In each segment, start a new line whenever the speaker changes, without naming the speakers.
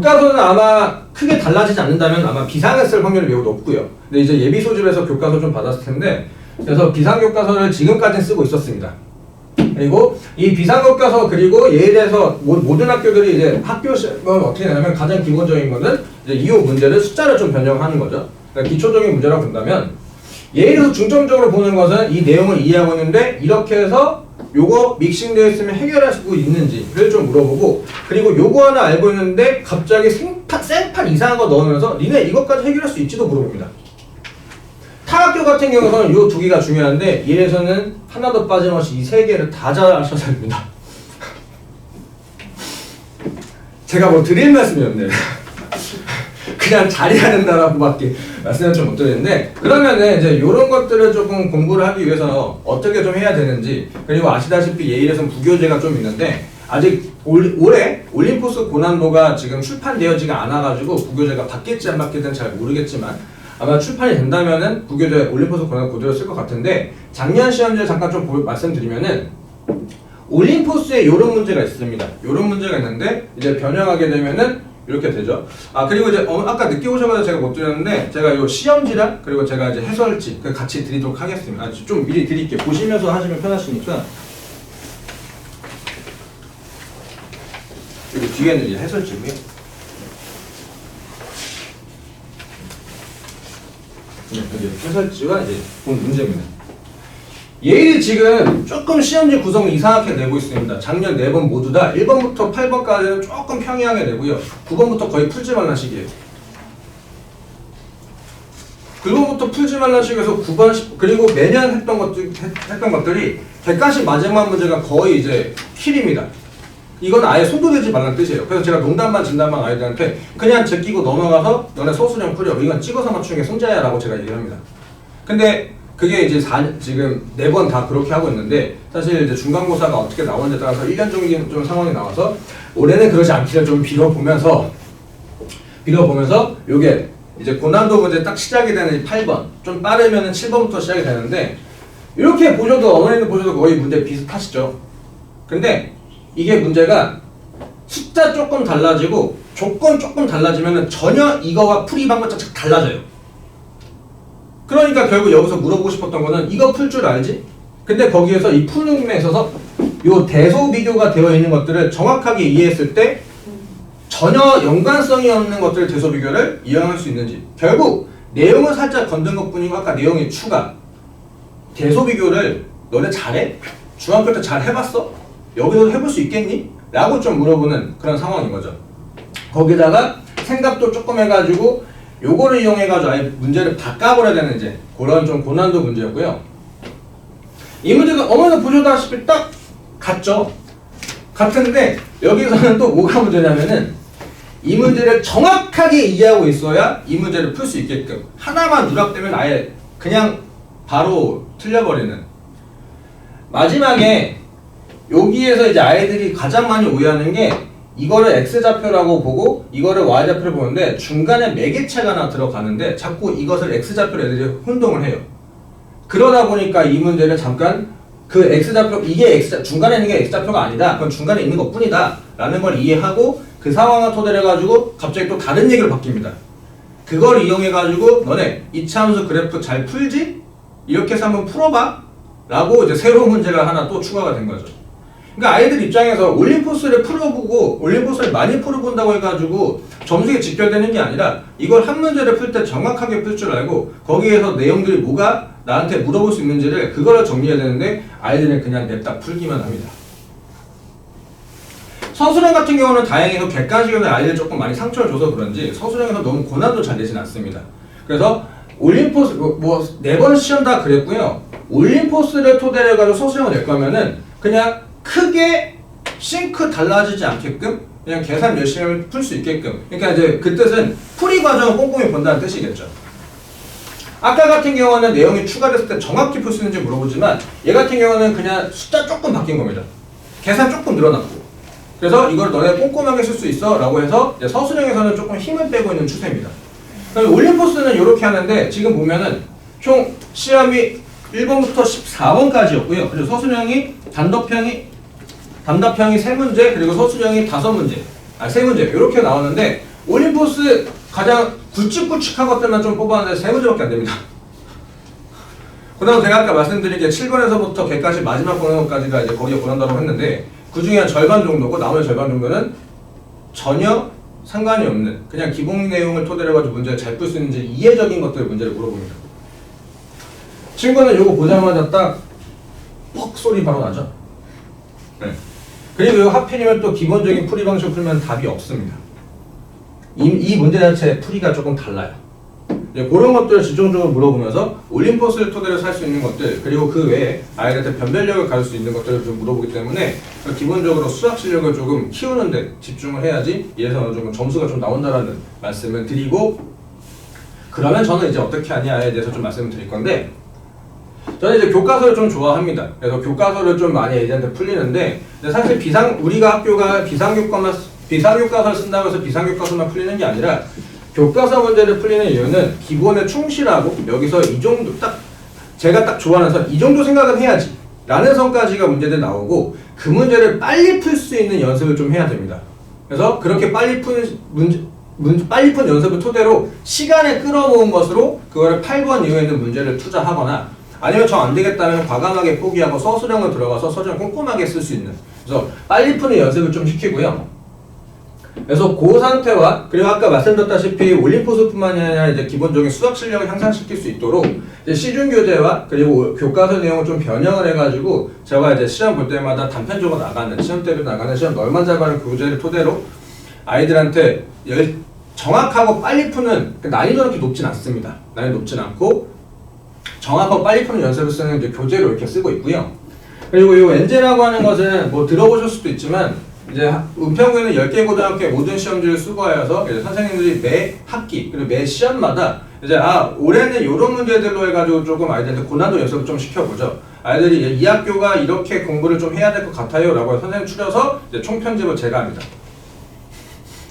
교과서는 아마 크게 달라지지 않는다면 아마 비상을 쓸 확률이 매우 높고요. 근데 이제 예비 소집에서 교과서 좀 받았을 텐데, 그래서 비상교과서를 지금까지는 쓰고 있었습니다. 그리고 이 비상교과서 그리고 예에 대해서 모든 학교들이 이제 학교 시험은 어떻게 되냐면 가장 기본적인 거는 이제 이후 문제를 숫자를 좀 변형하는 거죠. 그러니까 기초적인 문제라고 본다면 예에 대해서 중점적으로 보는 것은 이 내용을 이해하고 있는데 이렇게 해서 요거 믹싱되어 있으면 해결할 수 있는지를 좀 물어보고, 그리고 요거 하나 알고 있는데 갑자기 생판 이상한 거 넣으면서 니네 이것까지 해결할 수 있지도 물어봅니다. 타학교 같은 경우는 요 두 개가 중요한데 얘에서는 하나도 빠짐없이 이 세 개를 다 잘하셔야 됩니다. 제가 뭐 드릴 말씀이 없네요. 그냥 잘해야 된다라고 밖에 말씀을 좀 못 드리는데, 그러면은 이제 요런 것들을 조금 공부를 하기 위해서 어떻게 좀 해야 되는지, 그리고 아시다시피 예일에서는 부교재가 좀 있는데 아직 올해 올림포스 고난도가 지금 출판되어지가 않아가지고 부교재가 바뀔지 안 바뀔지는 잘 모르겠지만 아마 출판이 된다면은 부교재 올림포스 고난도 그대로 쓸 것 같은데, 작년 시험지를 잠깐 좀 말씀드리면은 올림포스에 요런 문제가 있습니다. 요런 문제가 있는데 이제 변형하게 되면은 이렇게 되죠. 아, 그리고 이제 아까 늦게 오셔가지고 제가 못 드렸는데 제가 요 시험지랑 그리고 제가 이제 해설지 같이 드리도록 하겠습니다. 좀 미리 드릴게요. 보시면서 하시면 편하시니까. 여기 뒤에는 이제 해설지고요. 여기 해설지와 이제 본 문제입니다. 예일이 지금 조금 시험지 구성을 이상하게 내고 있습니다. 작년 4번 모두 다 1번부터 8번까지는 조금 평이하게 내고요. 9번부터 거의 풀지 말란 식이에요. 9번부터 풀지 말란 식에서 9번, 10, 그리고 매년 했던 것들이 객관식 마지막 문제가 거의 이제 킬입니다. 이건 아예 손도 대지 말란 뜻이에요. 그래서 제가 농담반 진담반 아이들한테 그냥 제끼고 넘어가서 너네 소수령 풀려. 이건 찍어서 맞추는 게 손자야 라고 제가 얘기를 합니다. 근데 그게 이제 지금 4번 다 그렇게 하고 있는데, 사실 이제 중간고사가 어떻게 나오는지에 따라서 1년 정도 좀 상황이 나와서 올해는 그러지 않기를 좀 빌어보면서 요게 이제 고난도 문제 딱 시작이 되는 8번, 좀 빠르면은 7번부터 시작이 되는데, 이렇게 보셔도 어머니는 보셔도 거의 문제 비슷하시죠. 근데 이게 문제가 숫자 조금 달라지고 조건 조금 달라지면은 전혀 이거와 풀이 방법 자체가 달라져요. 그러니까 결국 여기서 물어보고 싶었던 거는 이거 풀 줄 알지? 근데 거기에서 이 푸는 데 있어서 요 대소 비교가 되어 있는 것들을 정확하게 이해했을 때 전혀 연관성이 없는 것들 대소 비교를 이용할 수 있는지, 결국 내용을 살짝 건든 것 뿐이고 아까 내용의 추가 대소 비교를 너네 잘해? 중학교 때 잘 해봤어? 여기서 해볼 수 있겠니? 라고 좀 물어보는 그런 상황인 거죠. 거기다가 생각도 조금 해가지고 요거를 이용해가지고 아예 문제를 바꿔버려야 되는 이제 그런 좀 고난도 문제였고요. 이 문제도 어머니도 보셔다시피 딱 같죠? 같은데 여기서는 또 뭐가 문제냐면은 이 문제를 정확하게 이해하고 있어야 이 문제를 풀 수 있게끔, 하나만 누락되면 아예 그냥 바로 틀려버리는. 마지막에 여기에서 이제 아이들이 가장 많이 오해하는 게 이거를 X좌표라고 보고 이거를 Y좌표를 보는데 중간에 매개체가 하나 들어가는데 자꾸 이것을 X좌표로 애들이 혼동을 해요. 그러다 보니까 이 문제를 잠깐 그 X좌표, 이게 중간에 있는 게 X좌표가 아니다, 그건 중간에 있는 것 뿐이다 라는 걸 이해하고 그 상황을 토대로 해가지고 갑자기 또 다른 얘기를 바뀝니다. 그걸 이용해가지고 너네 이차함수 그래프 잘 풀지? 이렇게 해서 한번 풀어봐 라고 이제 새로운 문제가 하나 또 추가가 된 거죠. 그러니까 아이들 입장에서 올림포스를 풀어보고 올림포스를 많이 풀어본다고 해가지고 점수에 직결되는 게 아니라 이걸 한 문제를 풀 때 정확하게 풀 줄 알고 거기에서 내용들이 뭐가 나한테 물어볼 수 있는지를 그거를 정리해야 되는데 아이들은 그냥 냅다 풀기만 합니다. 서술형 같은 경우는 다행히도 객관식에서 아이들 조금 많이 상처를 줘서 그런지 서술형에서 너무 고난도 잘 되진 않습니다. 그래서 올림포스 뭐 4번 시험 다 그랬고요. 올림포스를 토대로 해가지고 서술형을 낼 거면은 그냥 크게 싱크 달라지지 않게끔 그냥 계산 열심히 하면 풀 수 있게끔, 그러니까 이제 그 뜻은 풀이 과정을 꼼꼼히 본다는 뜻이겠죠. 아까 같은 경우는 내용이 추가됐을 때 정확히 풀 수 있는지 물어보지만 얘 같은 경우는 그냥 숫자 조금 바뀐 겁니다. 계산 조금 늘어났고, 그래서 이걸 너네 꼼꼼하게 쓸 수 있어 라고 해서 이제 서술형에서는 조금 힘을 빼고 있는 추세입니다. 그럼 올림포스는 이렇게 하는데 지금 보면은 총 시험이 1번부터 14번까지였고요. 그리고 서술형이 단답형이 3문제, 그리고 서술형이 5문제, 3문제 이렇게 나왔는데 올림포스 가장 굵직굵직한 것들만 좀 뽑아놨는데 3문제밖에 안 됩니다. 그 다음 제가 아까 말씀드린 게 7번에서부터 개까지 마지막 고난도까지가 이제 거기에 고난도라고 했는데 그 중에 한 절반 정도고 나머지 절반 정도는 전혀 상관이 없는 그냥 기본 내용을 토대로 해가지고 문제를 잘 풀 수 있는지 이해적인 것들 문제를 물어봅니다. 친구는 이거 보자마자 딱 퍽 소리 바로 나죠? 네. 그리고 하필이면 또 기본적인 풀이 방식을 풀면 답이 없습니다. 이 문제 자체의 풀이가 조금 달라요. 네, 그런 것들을 집중적으로 물어보면서 올림포스를 토대로 살 수 있는 것들 그리고 그 외에 아이들한테 변별력을 가질 수 있는 것들을 좀 물어보기 때문에 기본적으로 수학 실력을 조금 키우는 데 집중을 해야지 이래서 어느 정도 점수가 좀 나온다라는 말씀을 드리고 그러면 저는 이제 어떻게 하냐에 대해서 좀 말씀을 드릴 건데 저는 이제 교과서를 좀 좋아합니다. 그래서 교과서를 좀 많이 애들한테 풀리는데 사실 우리가 학교가 비상교과서를 쓴다고 해서 비상교과서만 풀리는 게 아니라 교과서 문제를 풀리는 이유는 기본에 충실하고 여기서 이 정도 제가 딱 좋아하는 선 이 정도 생각은 해야지 라는 선까지가 문제들 나오고 그 문제를 빨리 풀 수 있는 연습을 좀 해야 됩니다. 그래서 그렇게 빨리 푼 연습을 토대로 시간에 끌어모은 것으로 그거를 8번 이후에 있는 문제를 투자하거나 아니면 저 안 되겠다면 과감하게 포기하고 서술형을 들어가서 서술형 꼼꼼하게 쓸 수 있는 그래서 빨리 푸는 연습을 좀 시키고요. 그래서 그 상태와 그리고 아까 말씀드렸다시피 올림포스뿐만이 아니라 이제 기본적인 수학 실력을 향상시킬 수 있도록 이제 시중 교재와 그리고 교과서 내용을 좀 변형을 해가지고 제가 이제 시험 볼 때마다 단편적으로 나가는 시험 때로 나가는 시험 널만 잘 봐는 교재를 토대로 아이들한테 정확하고 빨리 푸는 난이도는 그렇게 높진 않습니다. 난이도 높진 않고 정확하고 빨리 푸는 연습을 쓰는 이제 교재로 이렇게 쓰고 있고요. 그리고 이 엔제라고 하는 것은 뭐 들어보실 수도 있지만 이제 은평구에는 10개 고등학교의 모든 시험지를 수거하여서 이제 선생님들이 매 학기 그리고 매 시험마다 이제 올해는 이런 문제들로 해가지고 조금 아이들한테 고난도 연습을 좀 시켜보죠. 아이들이 이 학교가 이렇게 공부를 좀 해야 될 것 같아요 라고 선생님 추려서 이제 총편집을 제가 합니다.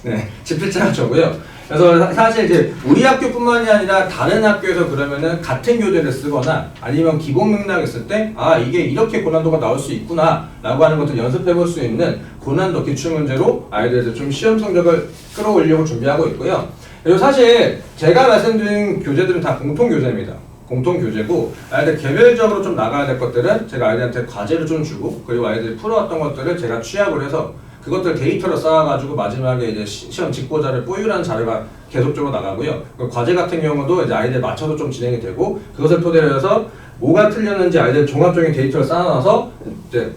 네, 집필자가 저고요. 그래서 사실 이제 우리 학교뿐만이 아니라 다른 학교에서 그러면은 같은 교재를 쓰거나 아니면 기본 맥락이 있을 때 이게 이렇게 고난도가 나올 수 있구나 라고 하는 것을 연습해 볼 수 있는 고난도 기출문제로 아이들한테 좀 시험 성적을 끌어올리려고 준비하고 있고요. 그리고 사실 제가 말씀드린 교재들은 다 공통 교재입니다. 공통 교재고 아이들 개별적으로 좀 나가야 될 것들은 제가 아이들한테 과제를 좀 주고 그리고 아이들이 풀어왔던 것들을 제가 취합을 해서 그것들 데이터로 쌓아가지고 마지막에 이제 시험 직보자를 뽀유라는 자료가 계속적으로 나가고요. 그 과제 같은 경우도 이제 아이들 맞춰서 좀 진행이 되고 그것을 토대로 해서 뭐가 틀렸는지 아이들 종합적인 데이터를 쌓아놔서 이제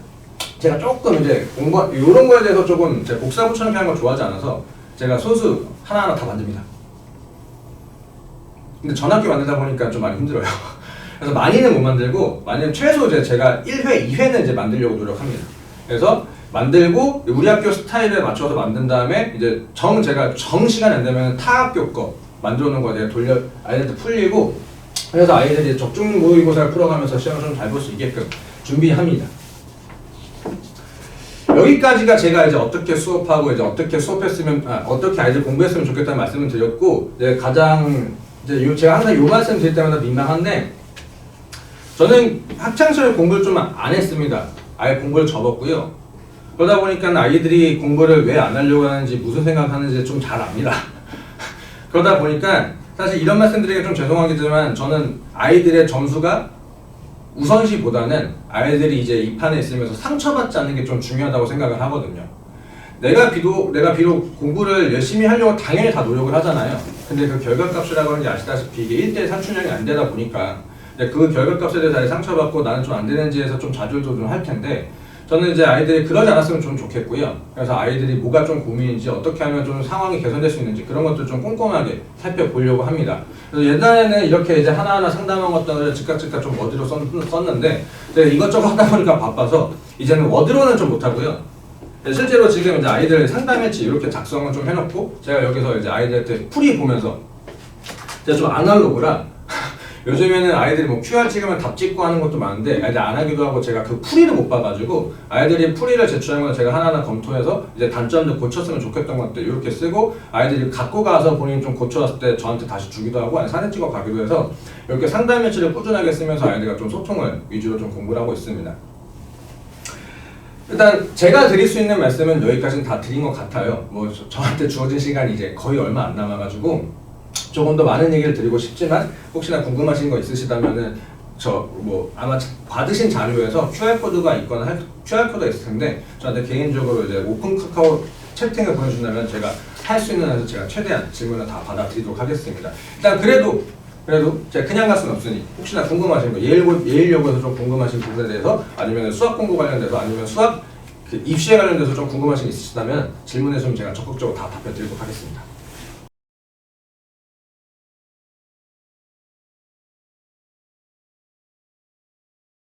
제가 조금 이제 이런 거에 대해서 조금 제가 복사 붙여넣기 하는 걸 좋아하지 않아서 제가 손수 하나하나 다 만듭니다. 근데 전학기 만들다 보니까 좀 많이 힘들어요. 그래서 많이는 못 만들고 많이는 최소 이제 제가 1회, 2회는 이제 만들려고 노력합니다. 그래서 만들고 우리 학교 스타일에 맞춰서 만든 다음에 이제 제가 시간이 안 되면 타 학교 거 만들어 놓은 거 내가 아이들한테 풀리고 그래서 아이들이 적중 모의고사를 풀어가면서 시험을 좀 잘 볼 수 있게끔 준비합니다. 여기까지가 제가 이제 어떻게 수업하고 이제 어떻게 수업했으면 어떻게 아이들 공부했으면 좋겠다는 말씀을 드렸고 이제 가장 이제 제가 항상 요 말씀 드릴 때마다 민망한데 저는 학창시절에 공부를 좀 안 했습니다. 아예 공부를 접었고요. 그러다 보니까 아이들이 공부를 왜 안 하려고 하는지 무슨 생각하는지 좀 잘 압니다. 그러다 보니까 사실 이런 말씀 드리기가 좀 죄송하겠지만 저는 아이들의 점수가 우선시보다는 아이들이 이제 이 판에 있으면서 상처받지 않는 게 좀 중요하다고 생각을 하거든요. 내가 비록 공부를 열심히 하려고 당연히 다 노력을 하잖아요. 근데 그 결과값이라고 하는 게 아시다시피 이게 1대1 산출형이 안 되다 보니까 그 결과값에 대해서 상처받고 나는 좀 안 되는지에서 좀 좌절도 좀 할 텐데 저는 이제 아이들이 그러지 않았으면 좀 좋겠고요. 그래서 아이들이 뭐가 좀 고민인지 어떻게 하면 좀 상황이 개선될 수 있는지 그런 것들 좀 꼼꼼하게 살펴보려고 합니다. 그래서 옛날에는 이렇게 이제 하나하나 상담한 것들을 즉각 좀 워드로 썼는데 이것저것 하다 보니까 바빠서 이제는 워드로는 좀 못하고요. 실제로 지금 이제 아이들 상담일지 이렇게 작성을 좀 해놓고 제가 여기서 이제 아이들한테 풀이 보면서 제가 좀 아날로그라 요즘에는 아이들이 뭐 QR 찍으면 답 찍고 하는 것도 많은데 아이들 안 하기도 하고 제가 그 풀이를 못 봐가지고 아이들이 풀이를 제출하는 건 제가 하나하나 검토해서 이제 단점들 고쳤으면 좋겠던 것들 이렇게 쓰고 아이들이 갖고 가서 본인이 좀 고쳐왔을 때 저한테 다시 주기도 하고 아니 사진 찍어 가기도 해서 이렇게 상담일지를 꾸준하게 쓰면서 아이들과 좀 소통을 위주로 좀 공부를 하고 있습니다. 일단 제가 드릴 수 있는 말씀은 여기까지는 다 드린 것 같아요. 뭐 저한테 주어진 시간이 이제 거의 얼마 안 남아가지고 조금 더 많은 얘기를 드리고 싶지만 혹시나 궁금하신 거 있으시다면은 저 뭐 아마 받으신 자료에서 QR 코드가 있거나 QR 코드가 있을 텐데 저한테 개인적으로 이제 오픈 카카오 채팅을 보내준다면 제가 할 수 있는 한에서 제가 최대한 질문을 다 받아드리도록 하겠습니다. 일단 그래도 제가 그냥 갈 수는 없으니 혹시나 궁금하신 거 예일여고에서 좀 궁금하신 부분에 대해서 아니면 수학 공부 관련돼서 아니면 수학 그 입시에 관련돼서 좀 궁금하신 게 있으시다면 질문해 주시면 제가 적극적으로 다 답변 드리도록 하겠습니다.